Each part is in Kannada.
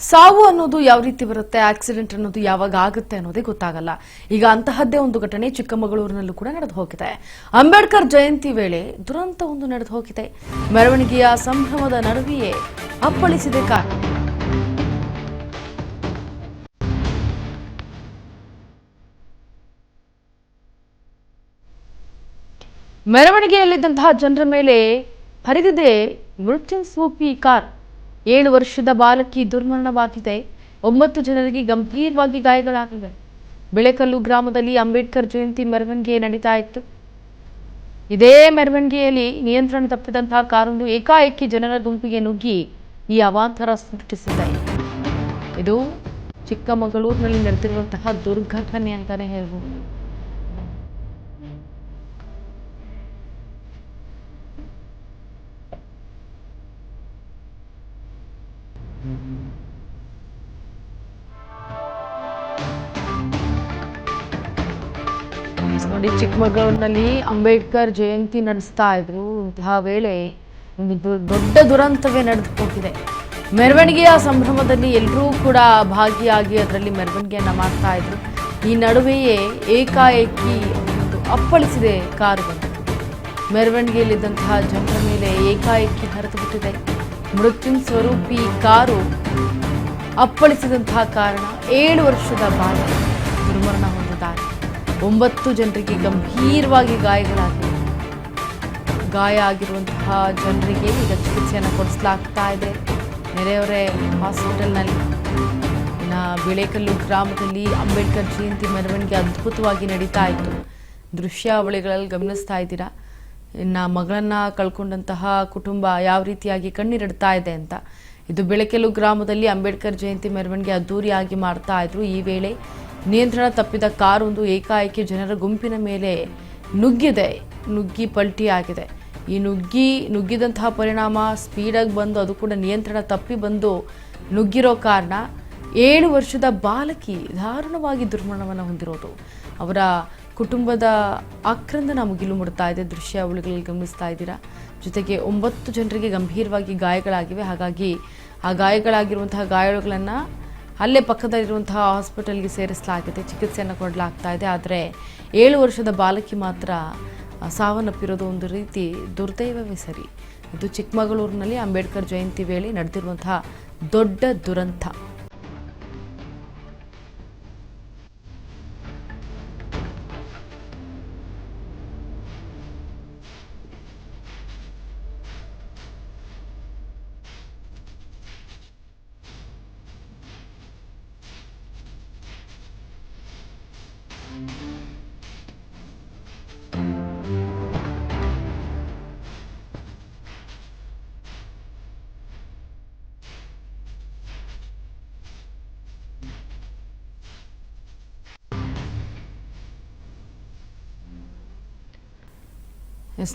ಸಾವು ಅನ್ನೋದು ಯಾವ ರೀತಿ ಬರುತ್ತೆ, ಆಕ್ಸಿಡೆಂಟ್ ಅನ್ನೋದು ಯಾವಾಗ ಆಗುತ್ತೆ ಅನ್ನೋದೇ ಗೊತ್ತಾಗಲ್ಲ. ಈಗ ಅಂತಹದ್ದೇ ಒಂದು ಘಟನೆ ಚಿಕ್ಕಮಗಳೂರಿನಲ್ಲೂ ಕೂಡ ನಡೆದು ಹೋಗಿದೆ. ಅಂಬೇಡ್ಕರ್ ಜಯಂತಿ ವೇಳೆ ದುರಂತ ಒಂದು ನಡೆದು ಹೋಗಿದೆ. ಮೆರವಣಿಗೆಯ ಸಂಭ್ರಮದ ನಡುವೆಯೇ ಅಪ್ಪಳಿಸಿದೆ ಕಾರು. ಮೆರವಣಿಗೆಯಲ್ಲಿದ್ದಂತಹ ಜನರ ಮೇಲೆ ಹರಿದಿದೆ ಮಿರ್ಚಿನ್ ಸೂಪಿ ಕಾರ್. 7 ವರ್ಷದ ಬಾಲಕಿ ದುರ್ಮರಣವಾಗಿದೆ. 9 ಜನರಿಗೆ ಗಂಭೀರವಾಗಿ ಗಾಯಗಳಾಗಿವೆ. ಬಿಳೆಕಲ್ಲು ಗ್ರಾಮದಲ್ಲಿ ಅಂಬೇಡ್ಕರ್ ಜಯಂತಿ ಮೆರವಣಿಗೆ ನಡೀತಾ ಇತ್ತು. ಇದೇ ಮೆರವಣಿಗೆಯಲ್ಲಿ ನಿಯಂತ್ರಣ ತಪ್ಪಿದಂತಹ ಕಾರೊಂದು ಏಕಾಏಕಿ ಜನರ ಗುಂಪಿಗೆ ನುಗ್ಗಿ ಈ ಅವಾಂತರ ಸೃಷ್ಟಿಸಿದೆ. ಇದು ಚಿಕ್ಕಮಗಳೂರಿನಲ್ಲಿ ನಡೆದಿರುವಂತಹ ದುರ್ಘಟನೆ ಅಂತಾನೆ ಹೇಳ್ಬೋದು. ನೋಡಿ, ಚಿಕ್ಕಮಗಳೂರಿನಲ್ಲಿ ಅಂಬೇಡ್ಕರ್ ಜಯಂತಿ ನಡೆಸ್ತಾ ಇದ್ರು. ಇಂತಹ ವೇಳೆ ಒಂದು ದೊಡ್ಡ ದುರಂತವೇ ನಡೆದು ಹೋಗಿದೆ. ಮೆರವಣಿಗೆಯ ಸಂಭ್ರಮದಲ್ಲಿ ಎಲ್ಲರೂ ಕೂಡ ಭಾಗಿಯಾಗಿ ಅದರಲ್ಲಿ ಮೆರವಣಿಗೆಯನ್ನ ಮಾಡ್ತಾ ಇದ್ರು. ಈ ನಡುವೆಯೇ ಏಕಾಏಕಿ ಅಪ್ಪಳಿಸಿದೆ ಕಾರು ಬಂದು ಮೆರವಣಿಗೆಯಲ್ಲಿದ್ದಂತಹ ಜನರ ಮೇಲೆ ಏಕಾಏಕಿ ಹರಿದು ಬಿಟ್ಟಿದೆ. ಮೃತ್ಯುನ್ ಸ್ವರೂಪಿ ಕಾರು ಅಪ್ಪಳಿಸಿದಂತಹ ಕಾರಣ 7 ವರ್ಷದ ಬಾಲಕ ದುರ್ಮರಣ ಹೊಂದಿದ್ದಾರೆ. 9 ಜನರಿಗೆ ಗಂಭೀರವಾಗಿ ಗಾಯಗಳಾಗಿವೆ. ಗಾಯ ಆಗಿರುವಂತಹ ಜನರಿಗೆ ಈಗ ಚಿಕಿತ್ಸೆಯನ್ನು ಕೊಡಿಸಲಾಗ್ತಾ ಇದೆ ನೆರೆಹೊರೆ ಹಾಸ್ಪಿಟಲ್ನಲ್ಲಿ. ಇನ್ನು ಬಿಳೆಕಲ್ಲು ಗ್ರಾಮದಲ್ಲಿ ಅಂಬೇಡ್ಕರ್ ಜಯಂತಿ ಮೆರವಣಿಗೆ ಅದ್ಭುತವಾಗಿ ನಡೀತಾ ಇತ್ತು. ದೃಶ್ಯಾವಳಿಗಳಲ್ಲಿ ಗಮನಿಸ್ತಾ ಇದ್ದೀರಾ. ಇನ್ನು ಮಗಳನ್ನ ಕಳ್ಕೊಂಡಂತಹ ಕುಟುಂಬ ಯಾವ ರೀತಿಯಾಗಿ ಕಣ್ಣೀರಿಡ್ತಾ ಇದೆ ಅಂತ. ಇದು ಬಿಳೆಕಲ್ಲು ಗ್ರಾಮದಲ್ಲಿ ಅಂಬೇಡ್ಕರ್ ಜಯಂತಿ ಮೆರವಣಿಗೆ ಅದ್ದೂರಿಯಾಗಿ ಮಾಡ್ತಾ ಇದ್ರು. ಈ ವೇಳೆ ನಿಯಂತ್ರಣ ತಪ್ಪಿದ ಕಾರೊಂದು ಏಕಾಏಕಿ ಜನರ ಗುಂಪಿನ ಮೇಲೆ ನುಗ್ಗಿ ಪಲ್ಟಿಯಾಗಿದೆ. ಈ ನುಗ್ಗಿದಂತಹ ಪರಿಣಾಮ ಸ್ಪೀಡಾಗಿ ಬಂದು ಅದು ಕೂಡ ನಿಯಂತ್ರಣ ತಪ್ಪಿ ಬಂದು ನುಗ್ಗಿರೋ ಕಾರಣ 7 ವರ್ಷದ ಬಾಲಕಿ ದಾರುಣವಾಗಿ ದುರ್ಮರಣವನ್ನು ಹೊಂದಿರೋದು. ಅವರ ಕುಟುಂಬದ ಆಕ್ರಂದನ ಮುಗಿಲು ಮುಡ್ತಾ ಇದೆ. ದೃಶ್ಯಾವಳಿಗಳಲ್ಲಿ ಗಮನಿಸ್ತಾ ಇದ್ದೀರಾ. ಜೊತೆಗೆ 9 ಜನರಿಗೆ ಗಂಭೀರವಾಗಿ ಗಾಯಗಳಾಗಿವೆ. ಹಾಗಾಗಿ ಆ ಗಾಯಗಳಾಗಿರುವಂತಹ ಗಾಯಗಳನ್ನು ಅಲ್ಲೇ ಪಕ್ಕದಲ್ಲಿರುವಂತಹ ಹಾಸ್ಪಿಟಲ್ಗೆ ಸೇರಿಸಲಾಗಿದೆ, ಚಿಕಿತ್ಸೆಯನ್ನು ಕೊಡಲಾಗ್ತಾ ಇದೆ. ಆದರೆ 7 ವರ್ಷದ ಬಾಲಕಿ ಮಾತ್ರ ಸಾವನ್ನಪ್ಪಿರೋದು ಒಂದು ರೀತಿ ದುರ್ದೈವವೇ ಸರಿ. ಇದು ಚಿಕ್ಕಮಗಳೂರಿನಲ್ಲಿ ಅಂಬೇಡ್ಕರ್ ಜಯಂತಿ ವೇಳೆ ನಡೆದಿರುವಂತಹ ದೊಡ್ಡ ದುರಂತ.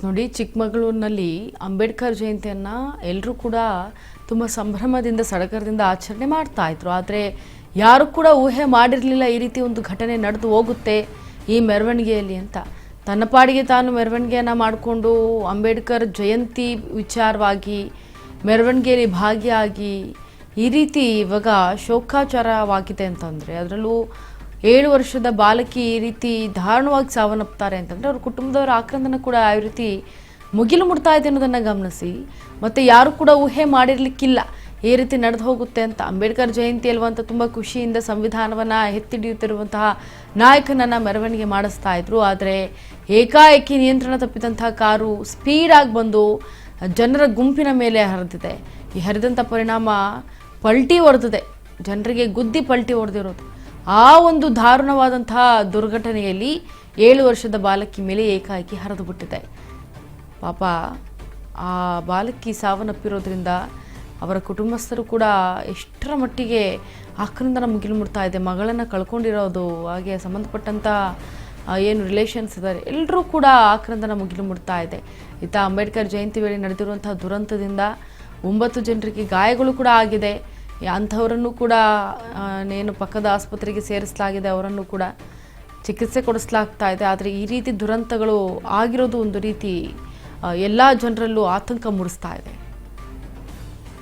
ನೋಡಿ, ಚಿಕ್ಕಮಗಳೂರಿನಲ್ಲಿ ಅಂಬೇಡ್ಕರ್ ಜಯಂತಿಯನ್ನು ಎಲ್ಲರೂ ಕೂಡ ತುಂಬ ಸಂಭ್ರಮದಿಂದ ಸಡಗರದಿಂದ ಆಚರಣೆ ಮಾಡ್ತಾ ಇದ್ರು. ಆದರೆ ಯಾರು ಕೂಡ ಊಹೆ ಮಾಡಿರಲಿಲ್ಲ ಈ ರೀತಿ ಒಂದು ಘಟನೆ ನಡೆದು ಹೋಗುತ್ತೆ ಈ ಮೆರವಣಿಗೆಯಲ್ಲಿ ಅಂತ. ತನ್ನ ಪಾಡಿಗೆ ತಾನು ಮೆರವಣಿಗೆಯನ್ನು ಮಾಡಿಕೊಂಡು ಅಂಬೇಡ್ಕರ್ ಜಯಂತಿ ವಿಚಾರವಾಗಿ ಮೆರವಣಿಗೆಯಲ್ಲಿ ಭಾಗಿಯಾಗಿ ಈ ರೀತಿ ಇವಾಗ ಶೋಕಾಚಾರವಾಗಿದೆ ಅಂತಂದರೆ, ಅದರಲ್ಲೂ 7 ವರ್ಷದ ಬಾಲಕಿ ಈ ರೀತಿ ದಾರುಣವಾಗಿ ಸಾವನ್ನಪ್ತಾರೆ ಅಂತಂದರೆ ಅವ್ರ ಕುಟುಂಬದವರ ಆಕ್ರಂದನ ಕೂಡ ಯಾವ ರೀತಿ ಮುಗಿಲು ಮುಡ್ತಾ ಇದೆ ಅನ್ನೋದನ್ನು ಗಮನಿಸಿ. ಮತ್ತು ಯಾರು ಕೂಡ ಊಹೆ ಮಾಡಿರಲಿಕ್ಕಿಲ್ಲ ಈ ರೀತಿ ನಡೆದು ಹೋಗುತ್ತೆ ಅಂತ. ಅಂಬೇಡ್ಕರ್ ಜಯಂತಿ ಅಲ್ವಾ ಅಂತ ತುಂಬ ಖುಷಿಯಿಂದ ಸಂವಿಧಾನವನ್ನು ಎತ್ತಿಡಿಯುತ್ತಿರುವಂತಹ ನಾಯಕನನ್ನು ಮೆರವಣಿಗೆ ಮಾಡಿಸ್ತಾ ಇದ್ರು. ಆದರೆ ಏಕಾಏಕಿ ನಿಯಂತ್ರಣ ತಪ್ಪಿದಂತಹ ಕಾರು ಸ್ಪೀಡಾಗಿ ಬಂದು ಜನರ ಗುಂಪಿನ ಮೇಲೆ ಹರಿದಿದೆ. ಈ ಹರಿದಂಥ ಪರಿಣಾಮ ಪಲ್ಟಿ ಹೊಡೆದಿದೆ, ಜನರಿಗೆ ಗುದ್ದಿ ಪಲ್ಟಿ ಹೊಡೆದಿರೋದು. ಆ ಒಂದು ದಾರುಣವಾದಂತಹ ದುರ್ಘಟನೆಯಲ್ಲಿ 7 ವರ್ಷದ ಬಾಲಕಿ ಮೇಲೆ ಏಕಾಏಕಿ ಹರಿದು ಬಿಟ್ಟಿದೆ. ಪಾಪ ಆ ಬಾಲಕಿ ಸಾವನ್ನಪ್ಪಿರೋದ್ರಿಂದ ಅವರ ಕುಟುಂಬಸ್ಥರು ಕೂಡ ಎಷ್ಟರ ಮಟ್ಟಿಗೆ ಆಕ್ರಂದನ ಮುಗಿಲು ಮುಡ್ತಾ ಇದೆ. ಮಗಳನ್ನು ಕಳ್ಕೊಂಡಿರೋದು, ಹಾಗೆ ಸಂಬಂಧಪಟ್ಟಂಥ ಏನು ರಿಲೇಷನ್ಸ್ ಇದ್ದಾರೆ ಎಲ್ಲರೂ ಕೂಡ ಆಕ್ರಂದನ ಮುಗಿಲು ಮುಡ್ತಾ ಇದೆ. ಇತ್ತ ಅಂಬೇಡ್ಕರ್ ಜಯಂತಿ ವೇಳೆ ನಡೆದಿರುವಂತಹ ದುರಂತದಿಂದ 9 ಜನರಿಗೆ ಗಾಯಗಳು ಕೂಡ ಆಗಿದೆ. ಅಂಥವರನ್ನು ಕೂಡ ಏನು ಪಕ್ಕದ ಆಸ್ಪತ್ರೆಗೆ ಸೇರಿಸಲಾಗಿದೆ, ಅವರನ್ನು ಕೂಡ ಚಿಕಿತ್ಸೆ ಕೊಡಿಸಲಾಗ್ತಾ ಇದೆ. ಆದರೆ ಈ ರೀತಿ ದುರಂತಗಳು ಆಗಿರೋದು ಒಂದು ರೀತಿ ಎಲ್ಲ ಜನರಲ್ಲೂ ಆತಂಕ ಮೂಡಿಸ್ತಾ ಇದೆ.